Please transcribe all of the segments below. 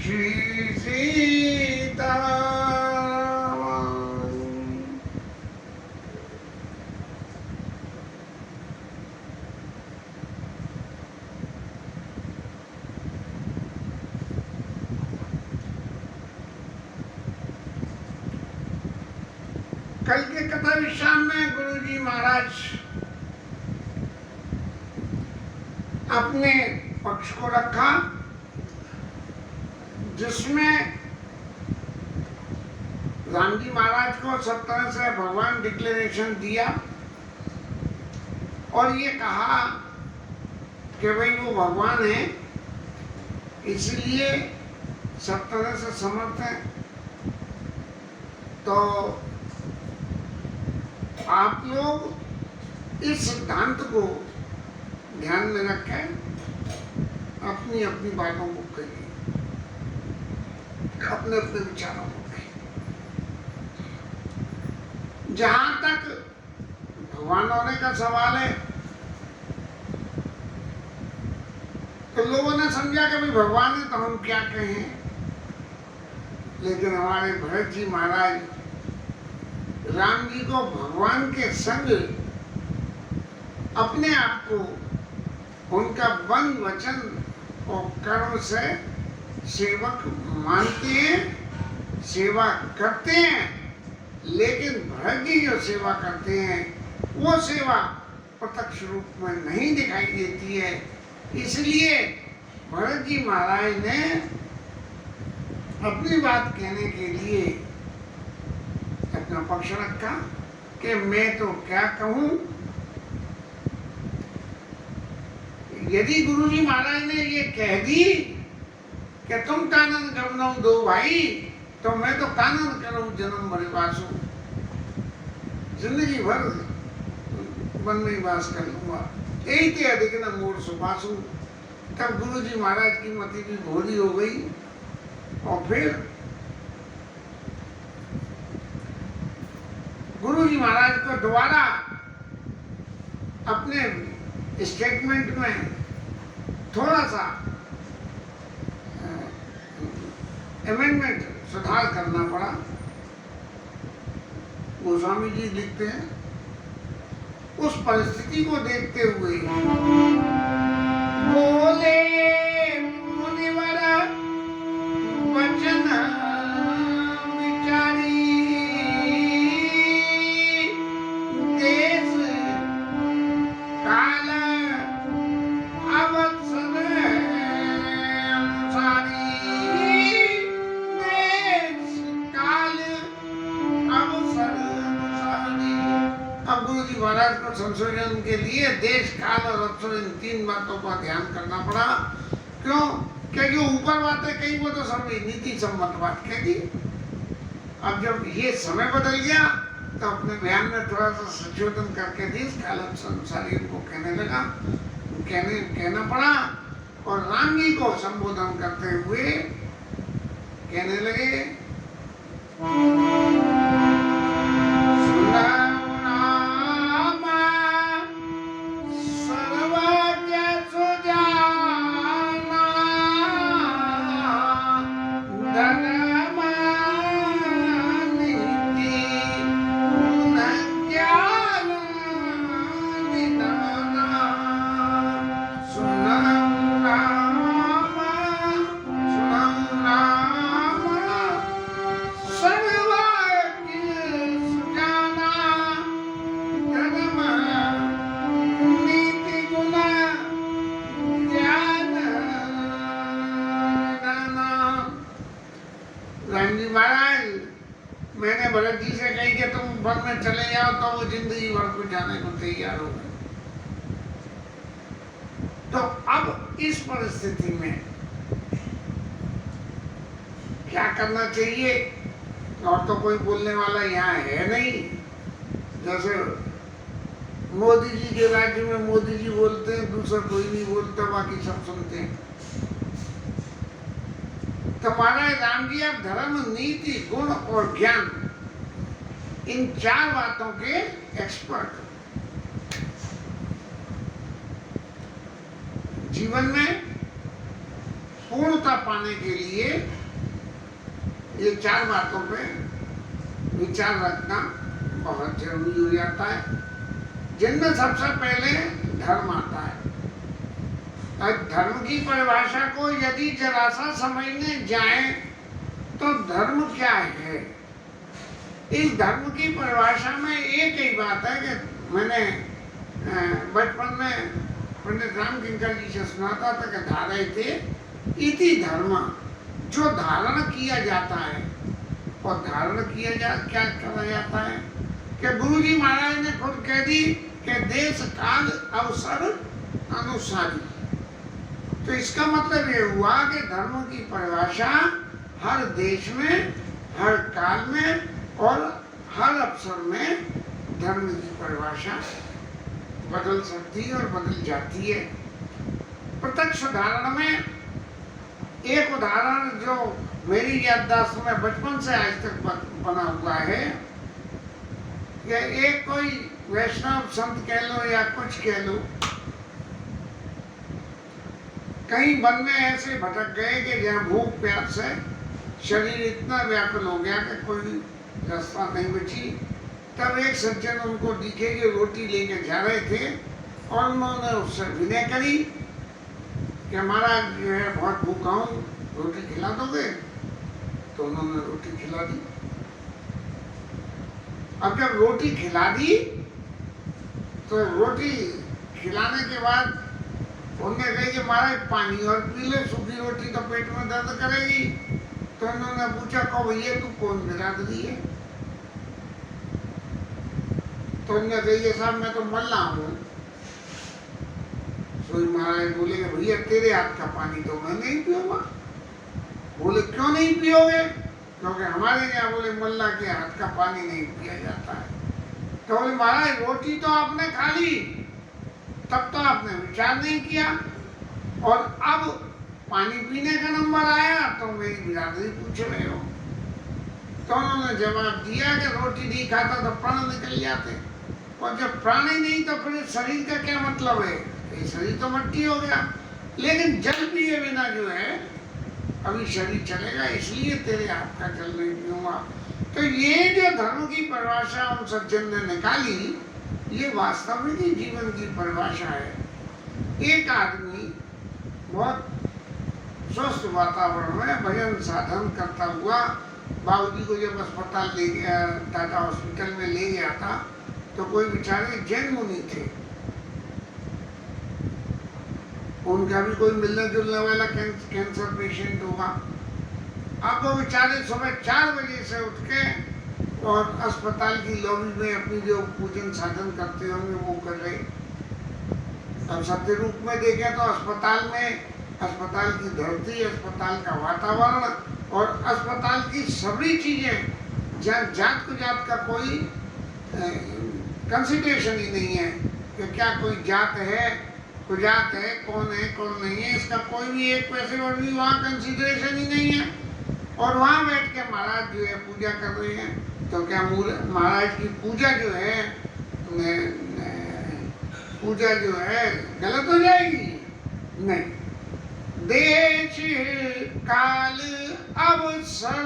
श्री सीताराम। कल के कथा विश्राम में गुरुजी महाराज अपने पक्ष को रखा, जिसमें राम जी महाराज को सब तरह से भगवान डिक्लेरेशन दिया और ये कहा कि भाई वो भगवान है, इसलिए सब तरह से समर्थ है। तो आप लोग इस सिद्धांत को ध्यान में रखें, अपनी अपनी बातों को कहिए, अपने अपने विचारों को कहिए। जहां तक भगवान होने का सवाल है, तो लोगों ने समझा कि भाई भगवान है तो हम क्या कहें, लेकिन हमारे भरत जी महाराज राम जी को भगवान के संग अपने आप को उनका वन वचन और कर्म से सेवक मानते हैं, सेवा करते हैं। लेकिन भरत जी जो सेवा करते हैं वो सेवा प्रत्यक्ष रूप में नहीं दिखाई देती है। इसलिए भरत जी महाराज ने अपनी बात कहने के लिए अपना पक्ष रखा कि मैं तो क्या कहूं। यदि गुरुजी महाराज ने ये कह दी कि तुम कानन गमनऊ दो भाई, तो मैं तो कानन करूं जन्म भरे वासु, जिंदगी भर वन में वास कर लूंगा, यही थे अधिक न मोर सुपासु। तब गुरुजी महाराज की मति भी भोली हो गई और फिर गुरुजी महाराज को दोबारा अपने स्टेटमेंट में थोड़ा सा अमेंडमेंट सुधार करना पड़ा। गोस्वामी जी लिखते हैं, उस परिस्थिति को देखते हुए बोले मुनिवर वचन विचारी, देश काल अवसर अनुसारी, देश काल अवसर अनुसारी। अब गुरु जी महाराज को संशोधन के लिए देश काल और अवसर, इन तीन बातों का ध्यान करना पड़ा। क्यों? क्योंकि ऊपर बातें कही वो तो सब नीति सम्मत बात कह दी। अब जब ये समय बदल गया तो अपने बयान में थोड़ा सा संशोधन करके देश काल अवसर अनुसारी उनको कहना पड़ा। और राम जी को संबोधन करते हुए कहने लगे, मैंने भरत जी से कही कि तुम वन में चले जाओ, तो वो जिंदगी भर को जाने को तैयार हो गए। तो अब इस परिस्थिति में क्या करना चाहिए? और तो कोई बोलने वाला यहाँ है नहीं। जैसे मोदी जी के राज्य में मोदी जी बोलते हैं, दूसरा कोई नहीं बोलता, बाकी सब सुनते हैं। तो महाराज राम जी आप धर्म, नीति, गुण और ज्ञान, इन चार बातों के एक्सपर्ट। जीवन में पूर्णता पाने के लिए ये 4 बातों पे विचार रखना बहुत जरूरी हो जाता है, जिनमें सबसे पहले धर्म आता है। और धर्म की परिभाषा को यदि जरा सा समझने जाए तो धर्म क्या है? इस धर्म की परिभाषा में एक ही बात है कि मैंने बचपन में पंडित राम किंकर जी से सुनाता था कि धारे थे इति धर्म, जो धारण किया जाता है। और धारण क्या करा जाता है कि गुरु जी महाराज ने खुद कह दी कि देश काल अवसर अनुसारी। तो इसका मतलब ये हुआ कि धर्म की परिभाषा हर देश में, हर काल में और हर अवसर में धर्म की परिभाषा बदल सकती है और बदल जाती है। प्रत्यक्ष उदाहरण में एक उदाहरण जो मेरी याददाश्त में बचपन से आज तक बना हुआ है कि एक कोई वैष्णव संत कह लो या कुछ कह लो, कहीं वन में ऐसे भटक गए कि जहाँ भूख प्यास से शरीर इतना व्याकुल हो गया कि कोई रास्ता नहीं बची। तब एक सज्जन उनको दिखे कि रोटी लेके जा रहे थे और उन्होंने उससे विनय करी कि महाराज जो है बहुत भूखा हूँ, रोटी खिला दोगे? तो उन्होंने रोटी खिला दी। अब जब रोटी खिला दी तो रोटी खिलाने के बाद उन्होंने कही कि महाराज पानी और पी लो, सूखी रोटी तो पेट में दर्द करेगी। तो उन्होंने पूछा कहो भैया तू कौन बिरादरी है? तो उन्होंने कही साहब मैं तो मल्ला हूँ। तो महाराज बोले कि भैया तेरे हाथ का पानी तो मैं नहीं पीऊंगा। बोले क्यों नहीं पियोगे? क्योंकि हमारे यहाँ बोले मल्ला के हाथ का पानी नहीं पिया जाता है। तो बोले महाराज रोटी तो आपने खा ली, तब तो आपने विचार नहीं किया, और अब पानी पीने का नंबर आया तो मेरी बिरादरी पूछ रहे हो। तो उन्होंने जवाब दिया कि रोटी नहीं खाता तो प्राण निकल जाते, और जब प्राण ही नहीं तो फिर शरीर का क्या मतलब है? ये शरीर तो मट्टी हो गया। लेकिन जल पिए बिना जो है अभी शरीर चलेगा, इसलिए तेरे हाथ का जल नहीं पीऊंगा। तो ये जो धर्म की परिभाषा उन सज्जन ने निकाली, ये वास्तविक जीवन की परिभाषा है। एक आदमी बहुत स्वस्थ वातावरण में भजन साधन करता हुआ बाबूजी को जब अस्पताल ले गया, टाटा हॉस्पिटल में ले गया था, तो कोई बेचारे जैन मुनि थे, उनका भी कोई मिलने जुलने वाला कैंसर पेशेंट होगा। अब वो बेचारे सुबह 4 बजे से उठ के और अस्पताल की लॉबी में अपनी जो पूजन साधन करते होंगे वो कर रहे। अब सत्य रूप में देखें तो अस्पताल में अस्पताल की धरती, अस्पताल का वातावरण और अस्पताल की सभी चीजें, जात को जात का कोई कंसिडरेशन ही नहीं है कि क्या कोई जात है, कुजात है, कौन नहीं है, इसका कोई भी एक पैसे और भी वहाँ कंसिडरेशन ही नहीं है। और वहाँ बैठ के महाराज जो है पूजा कर रहे हैं। तो क्या महाराज की पूजा जो है गलत हो जाएगी? नहीं। देश काल अवसर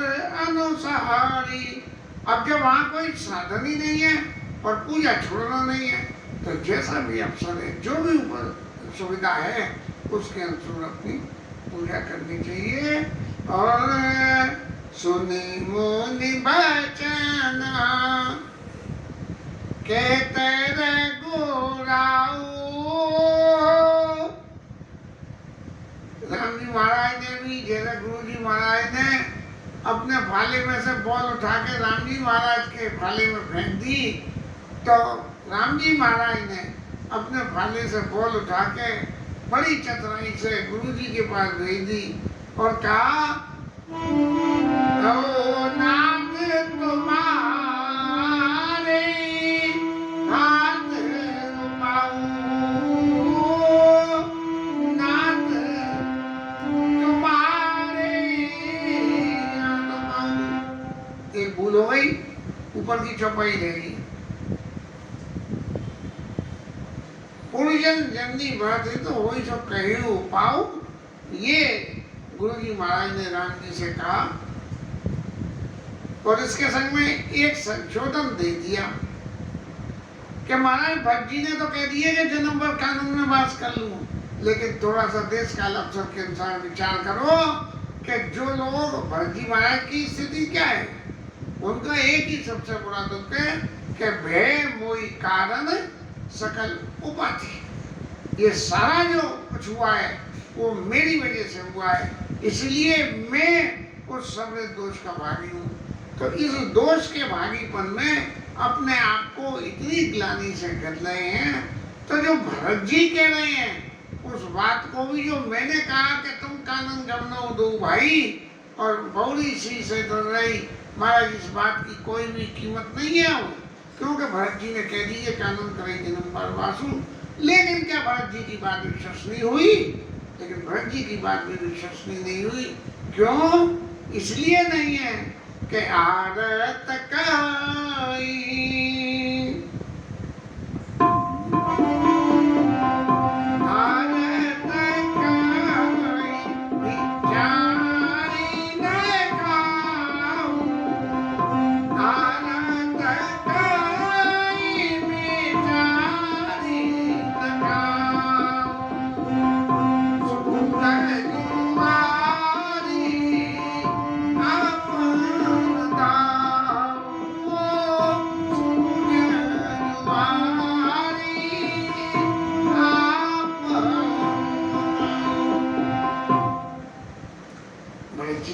अनुसारी। अब जब वहाँ कोई साधन ही नहीं है और पूजा छोड़ना नहीं है, तो जैसा भी अवसर है, जो भी ऊपर सुविधा है, उसके अनुसार अपनी पूजा करनी चाहिए। और सुनी मुनि बचन कहते रघुराऊ। राम जी महाराज ने भी, जैसे गुरु जी महाराज ने अपने भाले में से बॉल उठा के राम जी महाराज के भाले में फेंक दी, तो राम जी महाराज ने अपने भाले से बॉल उठा के बड़ी चतुराई से गुरु जी के पास भेज दी और कहा नाथ तुम्हारे हाथ पाऊं, नाथ तुम्हारे हाथ पाऊं। एक भूल हो गई, ऊपर की चौपाई रह गई। पुरुषन जननी बात है तो वही सब कहे पाओ। ये गुरु जी महाराज ने राम जी से कहा और इसके संग में एक संशोधन दे दिया कि महाराज भट्ट जी ने तो कह दिया कि जन्म भर कानून में वास कर लूं, लेकिन थोड़ा सा देश काल अवसर के अनुसार विचार करो कि जो लोग भट्ट जी महाराज की स्थिति क्या है, उनका एक ही सबसे बड़ा दुख है कि भय मोहि कारण सकल उपाधि। ये सारा जो कुछ हुआ है वो मेरी वजह से हुआ है, इसलिए मैं उस सब दोष का भागी हूँ। तो इस दोष के भागीपन में अपने आप को इतनी ग्लानि से कर रहे हैं। तो जो भरत जी कह रहे हैं उस बात को भी जो मैंने कहा कि तुम कानन गमनो दो भाई और बौरी सी से डर रही, महाराज इस बात की कोई भी कीमत नहीं है, क्योंकि भरत जी ने कह दी कानून करे जन्म पर वासु। लेकिन क्या भरत जी की बात विश्वसनीय हुई? लेकिन भरत जी की बात भी विश्वसनीय नहीं हुई। क्यों? इसलिए नहीं है कि आदत काई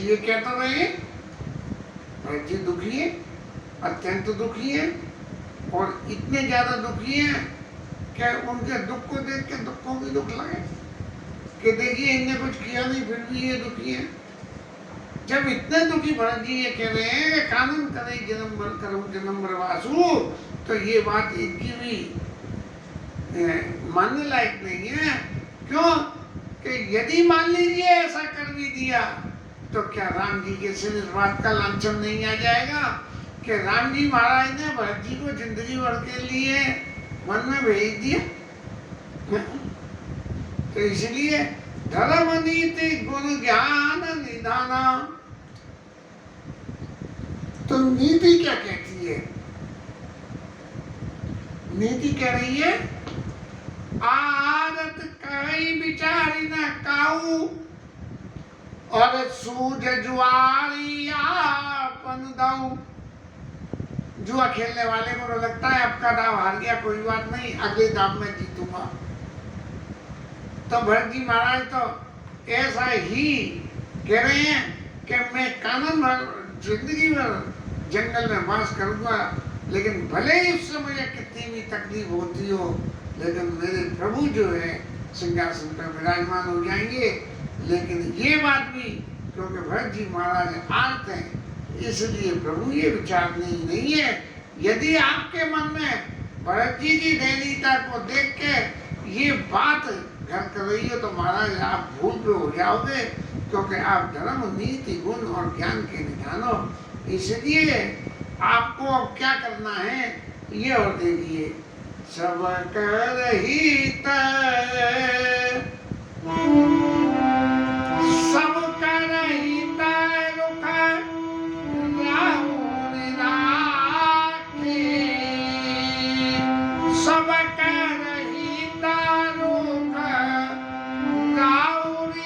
ये कहता रहे भरत जी दुखी है, अत्यंत दुखी है, और इतने ज्यादा दुखी है कि उनके दुख को देख के दुखों भी दुख लगे कि देखिए इनने कुछ किया नहीं फिर भी ये दुखी है। जब इतने दुखी भरत जी ये कह रहे हैं कि कानून करे जन्म भर करूं जन्म भर वासु, तो ये बात इनकी भी मानने लायक नहीं है। क्यों? कि यदि मान लीजिए ऐसा कर भी दिया तो क्या राम जी के सिर इस बात का लांछन नहीं आ जाएगा कि राम जी महाराज ने भरत जी को जिंदगी भर के लिए मन में भेज दिया? तो इसलिए धर्म नीति गुण ज्ञान निधाना। तो नीति क्या कहती है? नीति कह रही है आदत कई बिचारी न काऊ और सूझ जुआरी आपन दाऊ। जुआ खेलने वाले को तो लगता है आपका दाव हार गया, कोई बात नहीं, अगले दाव में जीतूंगा। तो भरत जी महाराज तो ऐसा ही कह रहे हैं कि मैं कानून भर जिंदगी भर जंगल में वास करूंगा, लेकिन भले ही उस समय कितनी भी तकलीफ होती हो, लेकिन मेरे प्रभु जो है सिंहासन पर विराजमान हो जाएंगे। लेकिन ये बात भी क्योंकि भरत जी महाराज आर्त हैं, इसलिए प्रभु ये विचार नहीं है। यदि आपके मन में भरत जी की दयनीयता को देख के ये बात घर कर रही हो तो महाराज आप भूल पे हो जाओगे, क्योंकि आप धर्म नीति गुण और ज्ञान के निधान हो। इसलिए आपको अब क्या करना है ये और देखिए। सब कर हित सब कर हित रुख राहुल राखे, सब कर हित रुख राहुल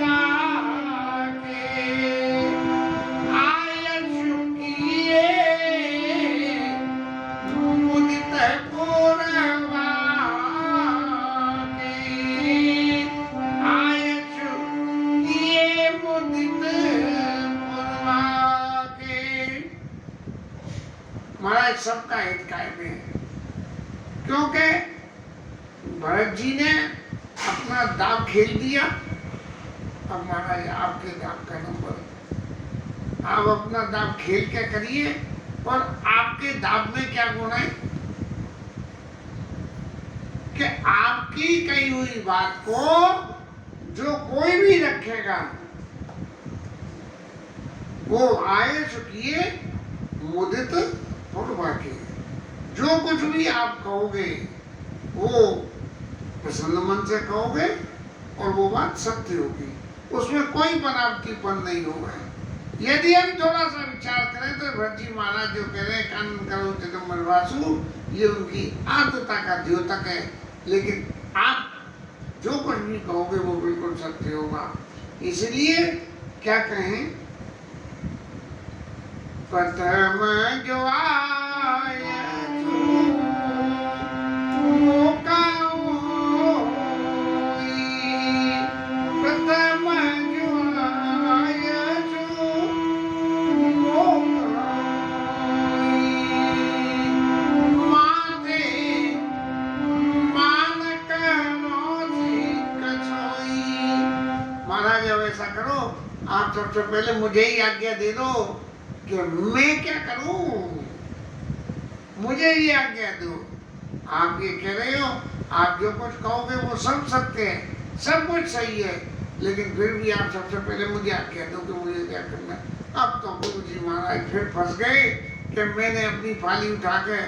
राखे, आयस किए मुदित पूर्वा के, आयस किए मुदित पूर्वा के। महाराज सबका हित कायम है, क्योंकि भरत जी ने अपना दाव खेल दिया। अब महाराज आपके दाव का नंबर, आप अपना दाव खेल के करिए। और आपके दाव में क्या गुण है कि आपकी कही हुई बात को जो कोई भी रखेगा वो आए चुकिए मुदित पूर्वा के। जो कुछ भी आप कहोगे वो प्रसन्न मन से कहोगे और वो बात सत्य होगी, उसमें कोई बनावटीपन नहीं होगा। यदि हम थोड़ा सा विचार करें तो भरत जी महाराज जो कह रहे हैं कानन करो चिदम्बर वासु, ये उनकी आत्मता का द्योतक है। लेकिन आप जो कुछ भी कहोगे वो बिल्कुल सत्य होगा। इसलिए क्या कहें, प्रथम जो आया मौका प्रथम जो आया मौका माते मान करो कछोई। महाराज अब ऐसा करो, आप सबसे पहले मुझे ही आज्ञा दे दो कि मैं क्या करूं, मुझे ही आज्ञा दो। आप ये कह रहे हो, आप जो कुछ कहोगे वो सब सत्य है, सब कुछ सही है, लेकिन फिर भी आप सबसे पहले मुझे आज्ञा दो कि मुझे क्या करना है। अब तो गुरु जी महाराज फिर फंस गए कि मैंने अपनी फाली उठा कर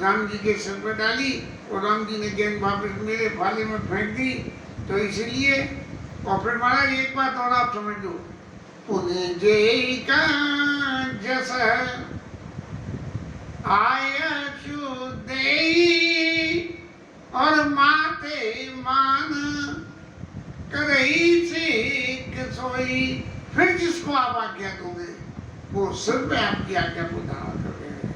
राम जी के सिर पर डाली और राम जी ने गेंद वापस मेरे फाली में फेंक दी। तो इसलिए, और फिर महाराज एक बात और आप समझ लो, पुण्य जय का जस आया देई और माते मान करई से सोई। फिर जिसको आप आज्ञा दोगे वो सिर पे आपकी आज्ञा को धारण कर रहे हैं।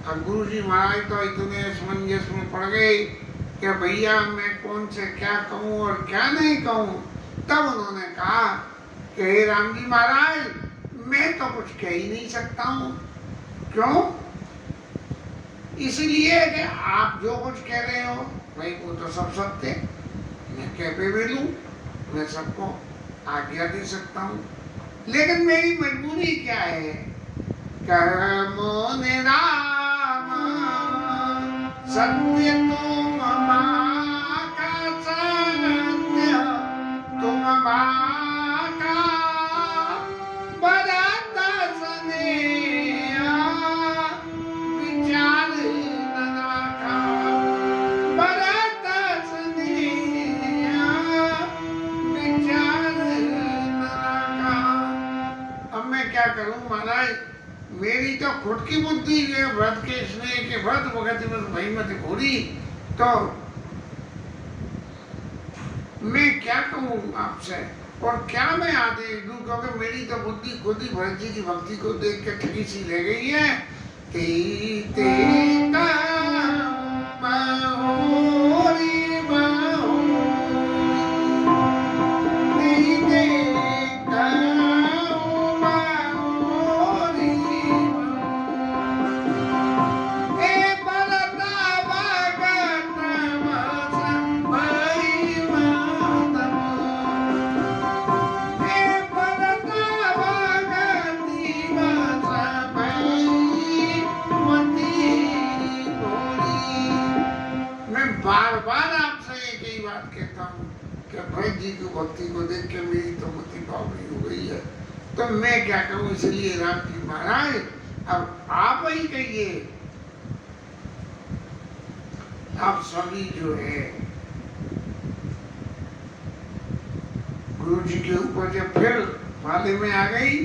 अब गुरु जी महाराज तो इतने असमंजस में पड़ गए कि भैया मैं कौन से क्या कहूँ और क्या नहीं कहूँ। तब उन्होंने कहा कि हे राम जी महाराज, मैं तो कुछ कह ही नहीं सकता हूँ। क्यों? इसलिए कि आप जो कुछ कह रहे हो भाई वो तो सब सत्य, मैं कह पे भी लूं, मैं सबको आज्ञा दे सकता हूँ, लेकिन मेरी मजबूरी क्या है। कर्मो निराम सत्य तुम का सत्य तुम का बरत स्नेहा विचार ननाका बरत स्नेहा विचार ननाका। अब मैं क्या करूं महाराज, मेरी तो खुद की बुद्धि है व्रत के स्नेह के व्रत भगत में भई मत घोरी, तो मैं क्या कहूँ आपसे और क्या मैं आदेश दूं, क्योंकि मेरी तो बुद्धि खुद ही भरत जी की भक्ति को देख के ठगी सी रह गई है। ते ते भरत जी की भक्ति को देख के मेरी तो मति बावरी हो गई है, तो मैं क्या कहूँ। इसलिए राम जी महाराज अब आप ही कहिए, आप सभी जो है गुरु जी के ऊपर जब फिर भाले में आ गई,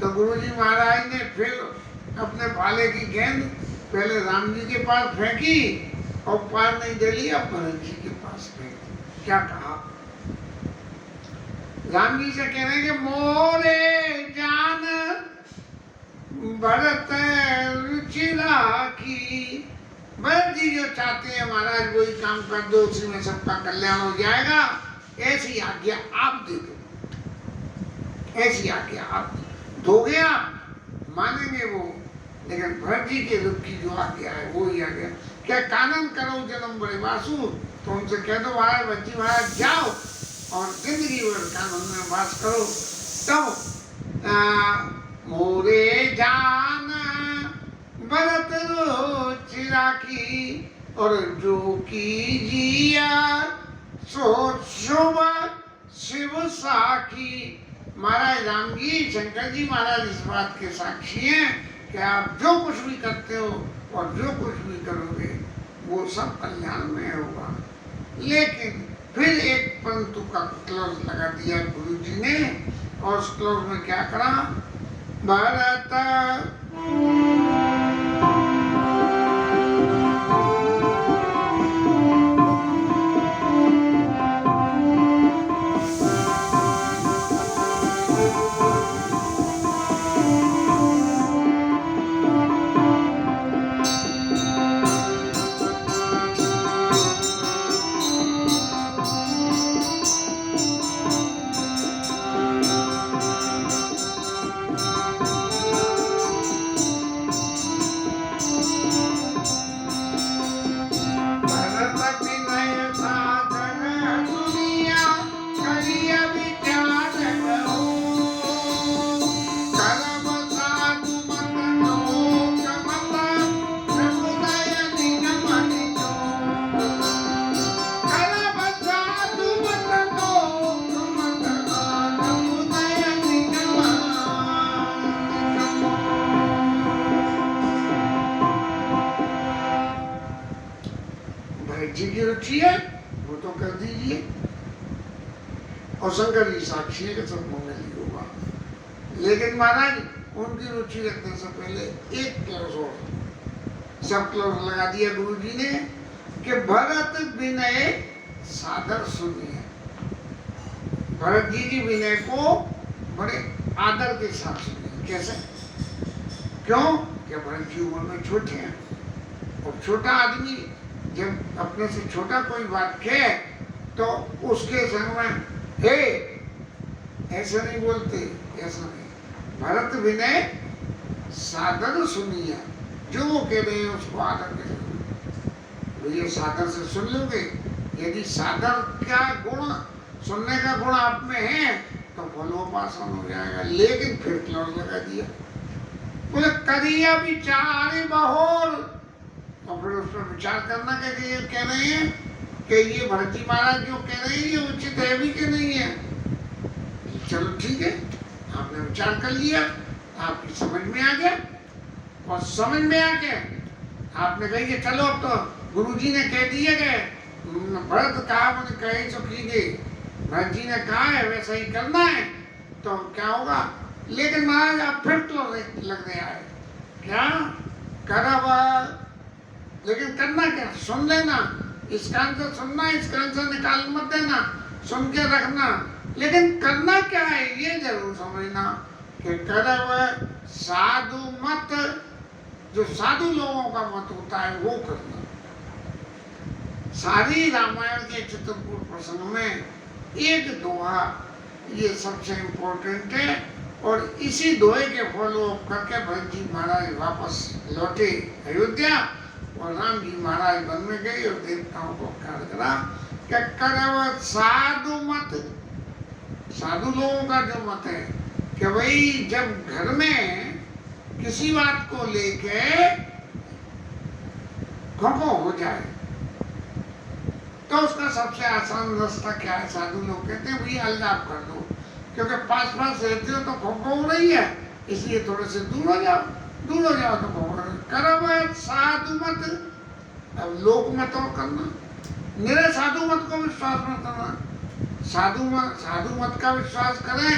तो गुरु जी महाराज ने फिर अपने भाले की गेंद पहले राम जी के पास फेंकी और पार नहीं डली, अब भरत जी के पास फेंकी। क्या कहा? राम जी से कह रहे हैं कि मोरे जान भरत रुचिरा की। भरत जी जो चाहते हैं महाराज वही काम कर दो, उसी में सबका कल्याण हो जाएगा, ऐसी आज्ञा आप दे दो, ऐसी आज्ञा आप दोगे, आप मानेंगे वो। लेकिन भरत जी के दुख की जो आज्ञा है वो ही आज्ञा, क्या कानन करो जन्म बड़े वासु, तो उनसे कह दो महाराज भरत जी महाराज जाओ और जिंदगी भर कानन में वास करो। तो मोरे जान भरत रुचिरा की और जो की जिया सो शुभ शिव साखी। महाराज राम जी, शंकर जी महाराज इस बात के साक्षी हैं कि आप जो कुछ भी करते हो और जो कुछ भी करोगे वो सब कल्याण में होगा। लेकिन फिर एक परंतु का क्लॉज लगा दिया गुरु जी ने और उस क्लोज में क्या करा, भरत जी की रुचि है वो तो कर दीजिए, और शंकर जी साक्षी है कि सब मंगल होगा। लेकिन महाराज उनकी रुचि रखने से पहले एक क्लोज और सब क्लोज लगा दिया गुरु जी ने कि भरत विनय सादर सुनिए। भरत जी की विनय को बड़े आदर के साथ सुनिए। कैसे? क्यों? कि भरत जी उम्र में छोटे हैं, और छोटा आदमी जब अपने से छोटा कोई बात कहे तो उसके संग में हे ऐसा नहीं बोलते, ऐसा नहीं। भरत विनय सादर सुनिए, जो वो कह रहे हैं उसको आदर के साथ ये सादर से सुन लोगे। यदि सादर क्या गुण, सुनने का गुण आप में है तो फलोपासन हो जाएगा। लेकिन फिर क्लोज लगा दिया, बोले करिया विचार बहुल, और फिर उस पर विचार करना कह रहे हैं कि ये भरत जी महाराज जो कह रहे हैं ये उचित है भी कि नहीं है। चलो ठीक है, आपने विचार कर लिया, आपकी समझ में आ गया, और समझ में आ गया आपने कही कि चलो अब तो गुरुजी ने कह दिया कि भरत कहा मुझे कहे तो कीजिए, भरत जी ने कहा है वैसा ही करना है, तो क्या होगा। लेकिन महाराज आप फिर तो लग गया है क्या करब, लेकिन करना क्या, सुन लेना, इस कान से सुनना, इस कान से निकाल मत देना, सुन के रखना। लेकिन करना क्या है ये जरूर समझना कि करब साधु मत, जो साधु लोगों का मत होता है वो करना। सारी रामायण के चित्रकूट प्रसंग में एक दोहा ये सबसे इम्पोर्टेंट है, और इसी दोहे के फॉलो अप करके भरत जी महाराज वापस लौटे अयोध्या, और राम जी महाराज वन में गए और देवताओं को ख्याल करा कि करब साधु मत। साधु लोगों का जो मत है कि भाई जब घर में किसी बात को लेके खो हो जाए तो उसका सबसे आसान रास्ता क्या है, साधु लोग कहते हैं भैया अलगाव कर दो, क्योंकि पास पास रहते हो तो खो हो रही है, इसलिए थोड़े से दूर हो जाओ, दूर हो जाओ तो करब साधु मत। अब लोक मत और करना, मेरे साधु मत को विश्वास मत करना। साधु मत का विश्वास करें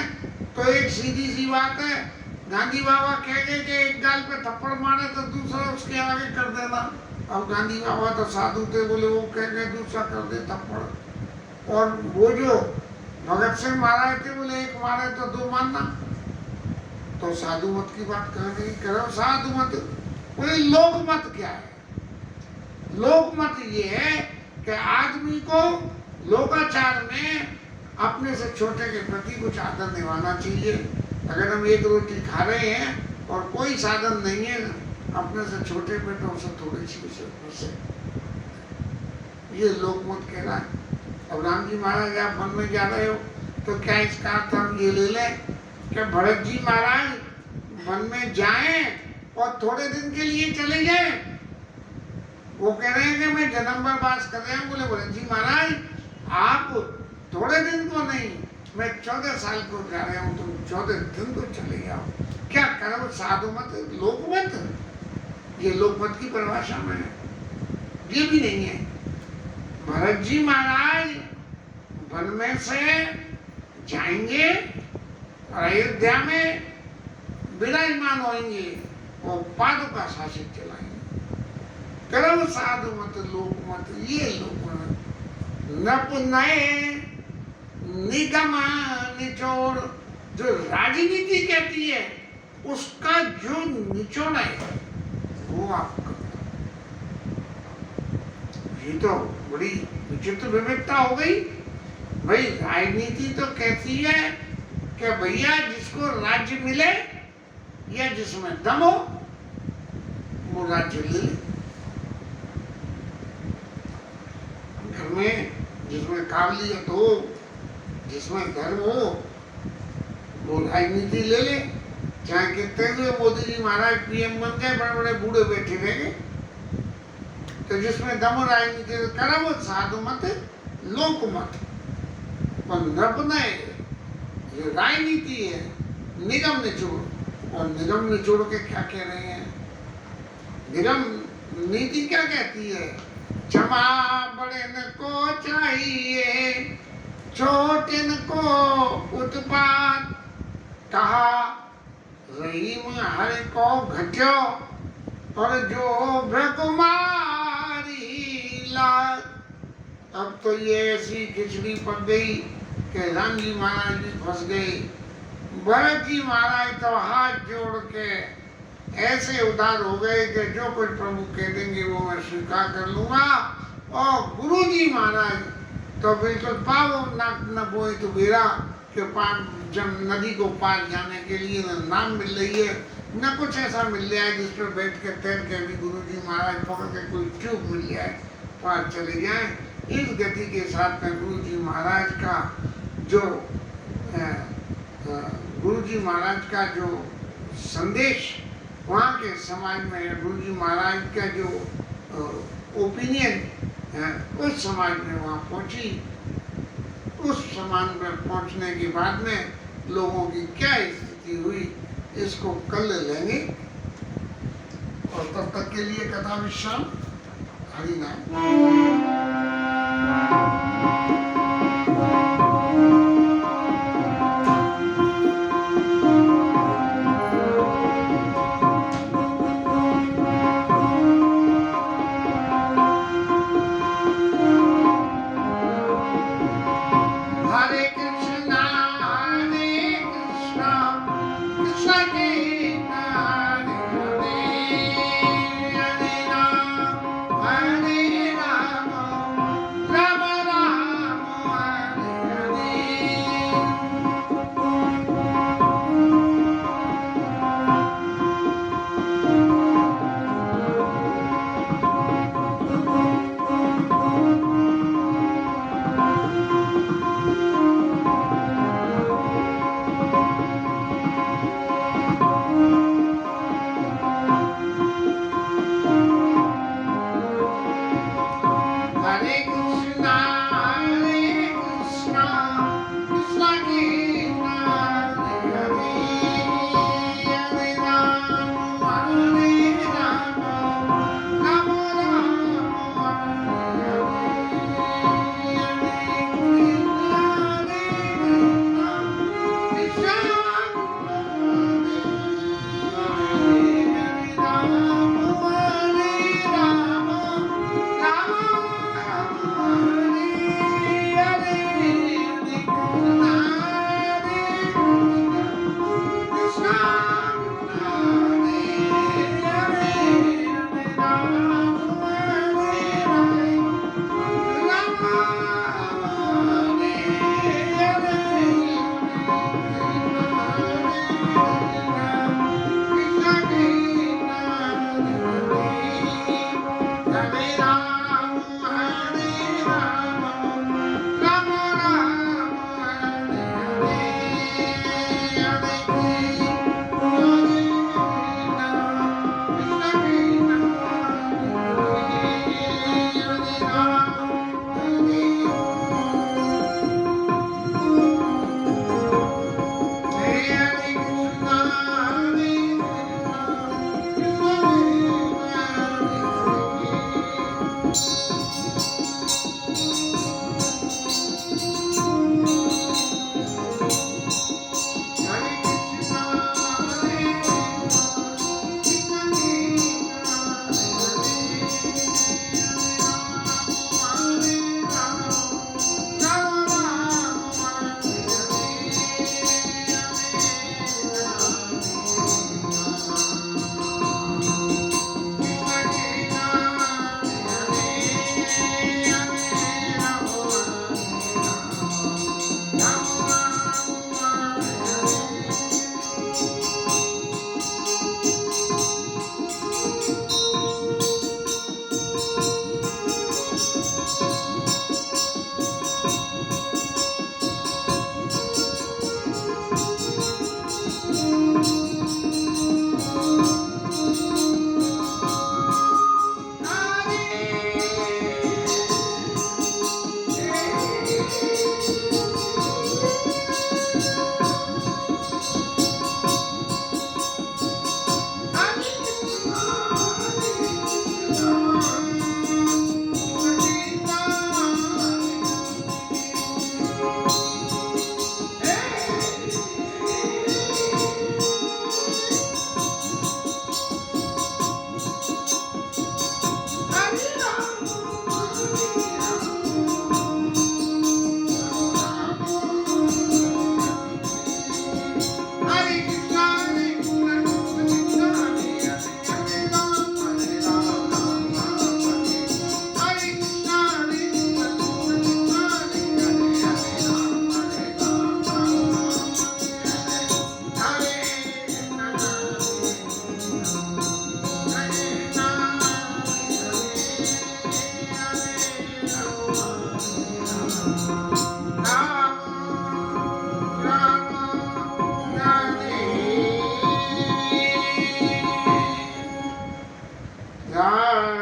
तो एक सीधी सी बात है, गांधी बाबा कह गए कि एक गाल पे थप्पड़ मारे तो दूसरा उसके आगे कर देना। अब गांधी बाबा तो साधु थे, बोले वो कह गए दूसरा कर दे थप्पड़। और वो जो भगत सिंह मारे थे, बोले एक मारे तो दो मानना। तो साधु मत की बात कह गई, करो साधु मत। बोले लोक मत क्या है? लोक मत ये है कि आदमी को लोकाचार में अपने से छोटे के प्रति कुछ आदर निभाना चाहिए। अगर हम एक रोटी खा रहे हैं और कोई साधन नहीं है अपने से छोटे पे, तो उसे थोड़ी सी उसे ये लोक मत कह रहा है। अब राम जी महाराज आप वन में जा रहे हो तो क्या इसका अर्थ हम ये ले लें कि भरत जी महाराज वन में जाएं और थोड़े दिन के लिए चले जाएं? वो कह रहे हैं कि मैं जन्म भर वास कर रहे हैं। बोले भरत जी महाराज आप थोड़े दिन को नहीं, मैं 14 साल को जा रहा हूँ, तुम 14 दिन को चले जाओ। क्या करो साधु मत, लोक मत? ये लोक मत की परिभाषा में ये भी नहीं है। भरत जी महाराज वन में से जाएंगे और अयोध्या में विराजमान होंगे, वो पादुका शासित चलाएंगे। कर्म साधु मत लोक मत, ये लोग नप नए निगम निचोड़, जो राजनीति कहती है उसका जो निचोड़ है वो आप करते। ये तो बड़ी विचित्र विविधता हो गई भाई। राजनीति तो कहती है कि भैया जिसको राज्य मिले या जिसमें दम हो वो राज्य ले ले। घर में जिसमें काबिलियत हो, जिसमें धर्म हो, वो राजनीति ले ले। चाहे कितने हुए मोदी जी महाराज पीएम बन गए, बड़े बड़े बूढ़े बैठे रहेंगे। तो जिसमें दम राजनीति कर्म साधु मत लोक मत, और नपने जो राजनीति है निगम निचोड़। और निगम निचोड़ के क्या कह रहे हैं? निगम नीति क्या कहती है? जमा बड़े को चाहिए, छोटे को उत्पात, कहा रहीम हर को घट्यो, और जो भ्रकुमारी लाल। अब तो ये ऐसी खिचड़ी पक गई कि राम जी महाराज भी फंस गए। भरत जी महाराज तो हाथ जोड़ के ऐसे उदार हो गए कि जो कुछ प्रभु कह देंगे वो मैं स्वीकार कर लूंगा। और गुरु जी महाराज तो बिल्कुल पावो नाक न बोए तो बेरा के पार, जब नदी को पार जाने के लिए न नाम मिल रही है न कुछ ऐसा मिल रहा है जिस पर बैठ के तैर के भी गुरु जी महाराज पकड़ के कोई ट्यूब मिल जाए पार चले जाए। इस गति के साथ में गुरु जी महाराज का जो संदेश वहाँ के समाज में, गुरु जी महाराज का जो ओपिनियन है उस समाज में वहाँ पहुँची। उस समाज में पहुँचने के बाद में लोगों की क्या स्थिति हुई इसको कल लेंगे। और तब तक के लिए कथा विश्राम। हरि नाम।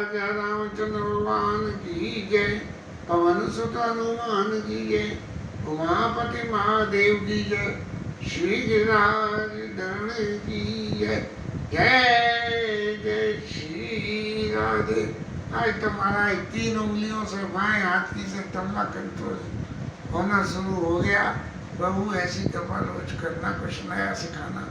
राजा रामचंद्र भगवान की जय, पवन सुत हनुमान की जय, उमापति महादेव की जय, श्री गिरिराज धरणी की जय। जय जय श्री राधे। आज तुम्हारा 3 उंगलियों से बाएं हाथ की से तबला कंट्रोल होना शुरू हो गया। प्रभु ऐसी कृपा रोज करना, कुछ नया सिखाना।